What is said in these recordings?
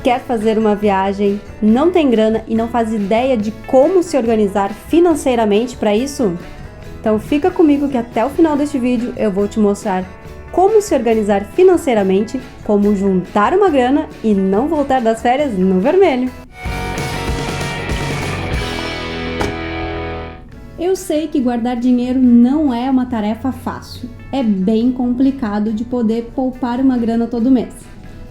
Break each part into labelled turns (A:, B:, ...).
A: Quer fazer uma viagem, não tem grana e não faz ideia de como se organizar financeiramente para isso? Então fica comigo que até o final deste vídeo eu vou te mostrar como se organizar financeiramente, como juntar uma grana e não voltar das férias no vermelho. Eu sei que guardar dinheiro não é uma tarefa fácil, é bem complicado de poder poupar uma grana todo mês.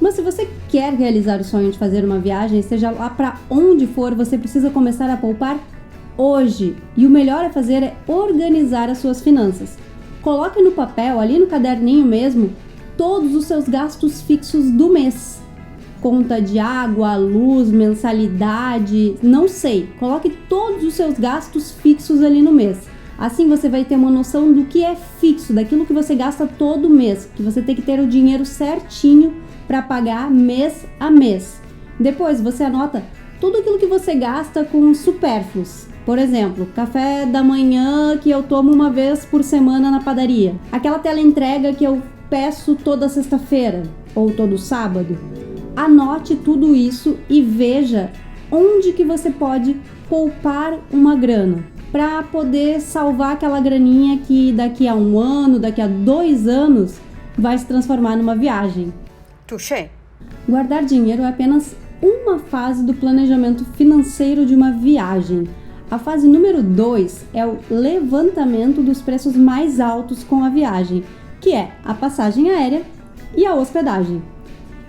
A: Mas se você quer realizar o sonho de fazer uma viagem, seja lá para onde for, você precisa começar a poupar hoje. E o melhor a fazer é organizar as suas finanças. Coloque no papel, ali no caderninho mesmo, todos os seus gastos fixos do mês. Conta de água, luz, mensalidade, não sei. Coloque todos os seus gastos fixos ali no mês. Assim você vai ter uma noção do que é fixo, daquilo que você gasta todo mês, que você tem que ter o dinheiro certinho para pagar mês a mês. Depois você anota tudo aquilo que você gasta com supérfluos. Por exemplo, café da manhã que eu tomo uma vez por semana na padaria. Aquela teleentrega que eu peço toda sexta-feira ou todo sábado. Anote tudo isso e veja onde que você pode poupar uma grana para poder salvar aquela graninha que daqui a 1 ano, daqui a 2 anos vai se transformar numa viagem.
B: Touché.
A: Guardar dinheiro é apenas uma fase do planejamento financeiro de uma viagem. A fase número 2 é o levantamento dos preços mais altos com a viagem, que é a passagem aérea e a hospedagem.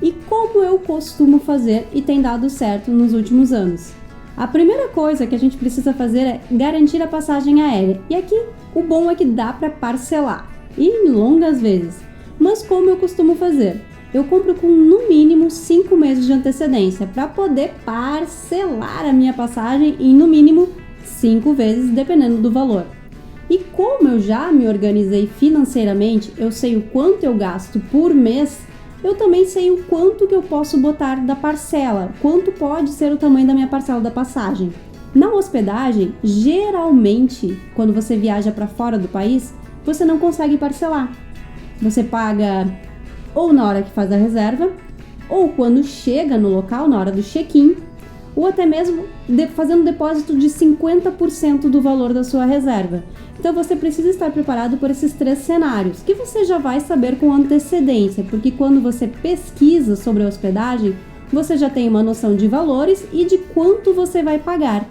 A: E como eu costumo fazer e tem dado certo nos últimos anos? A primeira coisa que a gente precisa fazer é garantir a passagem aérea. E aqui o bom é que dá para parcelar, e em longas vezes. Mas como eu costumo fazer? Eu compro com no mínimo 5 meses de antecedência para poder parcelar a minha passagem em no mínimo 5 vezes, dependendo do valor. E como eu já me organizei financeiramente, eu sei o quanto eu gasto por mês, eu também sei o quanto que eu posso botar da parcela, quanto pode ser o tamanho da minha parcela da passagem. Na hospedagem, geralmente, quando você viaja para fora do país, você não consegue parcelar. Você paga ou na hora que faz a reserva, ou quando chega no local, na hora do check-in, ou até mesmo fazendo depósito de 50% do valor da sua reserva. Então você precisa estar preparado por esses 3 cenários, que você já vai saber com antecedência, porque quando você pesquisa sobre a hospedagem, você já tem uma noção de valores e de quanto você vai pagar.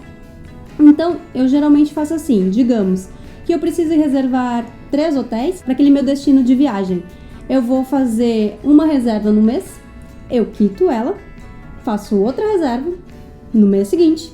A: Então, eu geralmente faço assim, digamos que eu preciso reservar 3 hotéis para aquele meu destino de viagem. Eu vou fazer uma reserva no mês, eu quito ela, faço outra reserva no mês seguinte.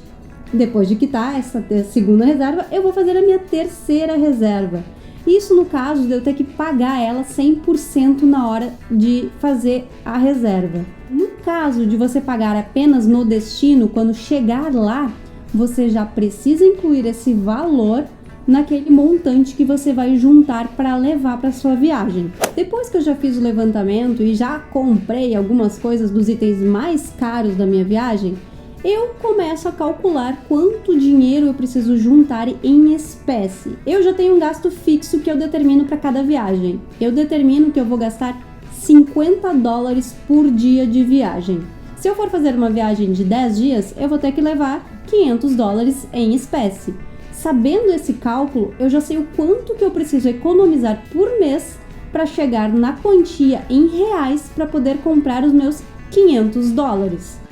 A: Depois de quitar essa segunda reserva, eu vou fazer a minha terceira reserva. Isso no caso de eu ter que pagar ela 100% na hora de fazer a reserva. No caso de você pagar apenas no destino, quando chegar lá, você já precisa incluir esse valor naquele montante que você vai juntar para levar para sua viagem. Depois que eu já fiz o levantamento e já comprei algumas coisas dos itens mais caros da minha viagem, eu começo a calcular quanto dinheiro eu preciso juntar em espécie. Eu já tenho um gasto fixo que eu determino para cada viagem. Eu determino que eu vou gastar $50 por dia de viagem. Se eu for fazer uma viagem de 10 dias, eu vou ter que levar $500 em espécie. Sabendo esse cálculo, eu já sei o quanto que eu preciso economizar por mês para chegar na quantia em reais para poder comprar os meus $500.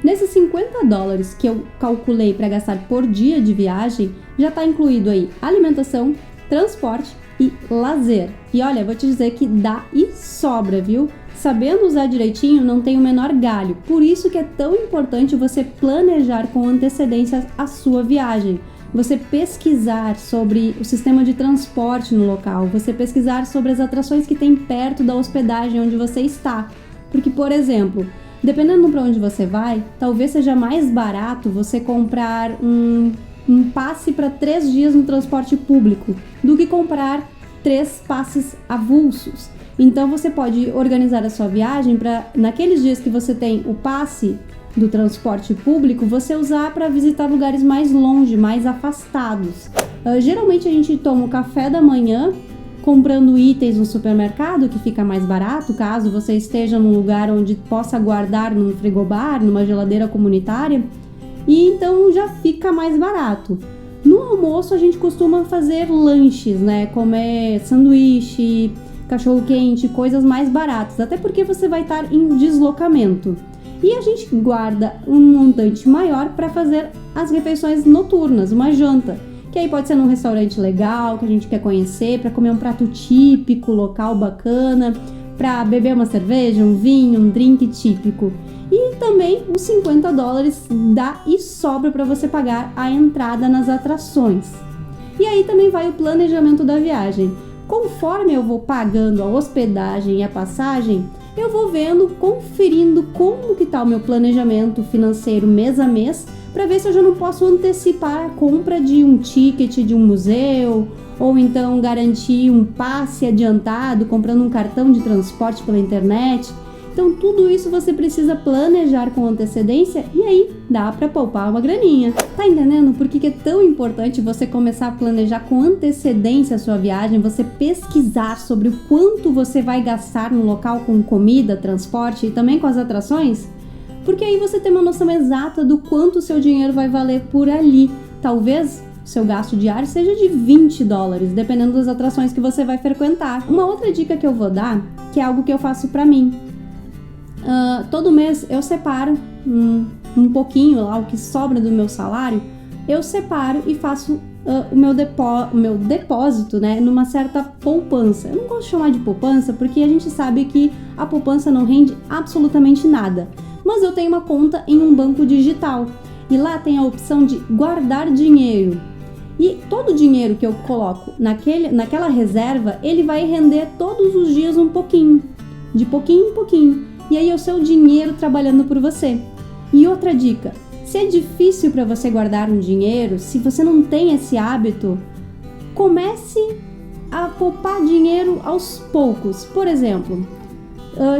A: Nesses $50 que eu calculei para gastar por dia de viagem, já está incluído aí alimentação, transporte e lazer. E olha, vou te dizer que dá e sobra, viu? Sabendo usar direitinho, não tem o menor galho. Por isso que é tão importante você planejar com antecedência a sua viagem. Você pesquisar sobre o sistema de transporte no local, você pesquisar sobre as atrações que tem perto da hospedagem onde você está. Porque, por exemplo, dependendo para onde você vai, talvez seja mais barato você comprar um passe para 3 dias no transporte público do que comprar 3 passes avulsos. Então você pode organizar a sua viagem para, naqueles dias que você tem o passe do transporte público, você usar para visitar lugares mais longe, mais afastados. Geralmente a gente toma o café da manhã comprando itens no supermercado, que fica mais barato, caso você esteja num lugar onde possa guardar num frigobar, numa geladeira comunitária, e então já fica mais barato. No almoço a gente costuma fazer lanches, né? Comer sanduíche, cachorro-quente, coisas mais baratas, até porque você vai estar em deslocamento. E a gente guarda um montante maior para fazer as refeições noturnas, uma janta, que aí pode ser num restaurante legal, que a gente quer conhecer, para comer um prato típico, local bacana, para beber uma cerveja, um vinho, um drink típico. E também os $50 dá e sobra para você pagar a entrada nas atrações. E aí também vai o planejamento da viagem. Conforme eu vou pagando a hospedagem e a passagem, eu vou vendo, conferindo como que tá o meu planejamento financeiro mês a mês, para ver se eu já não posso antecipar a compra de um ticket de um museu, ou então garantir um passe adiantado comprando um cartão de transporte pela internet. Então tudo isso você precisa planejar com antecedência e aí dá para poupar uma graninha. Tá entendendo por que é tão importante você começar a planejar com antecedência a sua viagem, você pesquisar sobre o quanto você vai gastar no local com comida, transporte e também com as atrações? Porque aí você tem uma noção exata do quanto o seu dinheiro vai valer por ali. Talvez o seu gasto diário seja de $20, dependendo das atrações que você vai frequentar. Uma outra dica que eu vou dar, que é algo que eu faço para mim. Todo mês eu separo um pouquinho lá, o que sobra do meu salário, eu separo e faço o meu depósito, né, numa certa poupança. Eu não gosto de chamar de poupança porque a gente sabe que a poupança não rende absolutamente nada. Mas eu tenho uma conta em um banco digital e lá tem a opção de guardar dinheiro. E todo o dinheiro que eu coloco naquela reserva, ele vai render todos os dias um pouquinho, de pouquinho em pouquinho. E aí é o seu dinheiro trabalhando por você. E outra dica, se é difícil para você guardar um dinheiro, se você não tem esse hábito, comece a poupar dinheiro aos poucos. Por exemplo,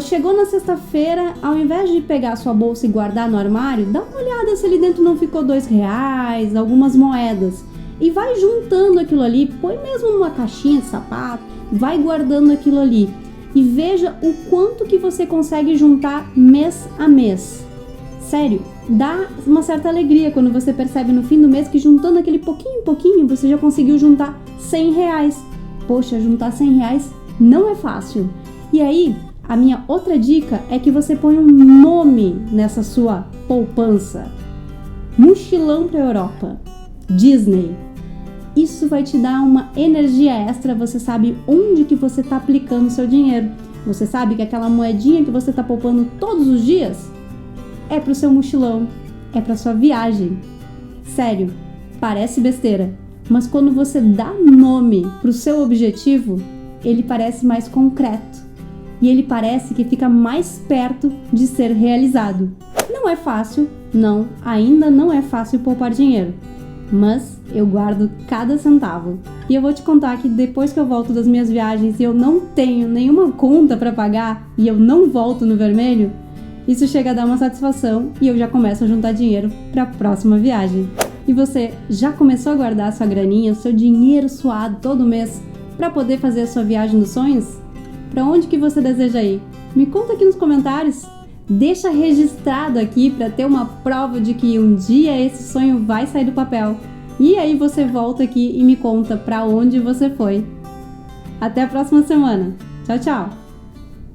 A: chegou na sexta-feira, ao invés de pegar a sua bolsa e guardar no armário, dá uma olhada se ali dentro não ficou R$2, algumas moedas. E vai juntando aquilo ali, põe mesmo numa caixinha de sapato, vai guardando aquilo ali. E veja o quanto que você consegue juntar mês a mês. Sério, dá uma certa alegria quando você percebe no fim do mês que juntando aquele pouquinho em pouquinho, você já conseguiu juntar R$100. Poxa, juntar R$100 não é fácil. E aí, a minha outra dica é que você põe um nome nessa sua poupança. Mochilão para a Europa. Disney. Isso vai te dar uma energia extra, você sabe onde que você está aplicando o seu dinheiro. Você sabe que aquela moedinha que você está poupando todos os dias é para o seu mochilão, é para sua viagem. Sério, parece besteira, mas quando você dá nome para o seu objetivo, ele parece mais concreto e ele parece que fica mais perto de ser realizado. Não é fácil, não, ainda não é fácil poupar dinheiro. Mas eu guardo cada centavo. E eu vou te contar que depois que eu volto das minhas viagens e eu não tenho nenhuma conta para pagar e eu não volto no vermelho, isso chega a dar uma satisfação e eu já começo a juntar dinheiro para a próxima viagem. E você já começou a guardar sua graninha, o seu dinheiro suado todo mês para poder fazer a sua viagem dos sonhos? Para onde que você deseja ir? Me conta aqui nos comentários. Deixa registrado aqui para ter uma prova de que um dia esse sonho vai sair do papel. E aí você volta aqui e me conta para onde você foi. Até a próxima semana. Tchau, tchau!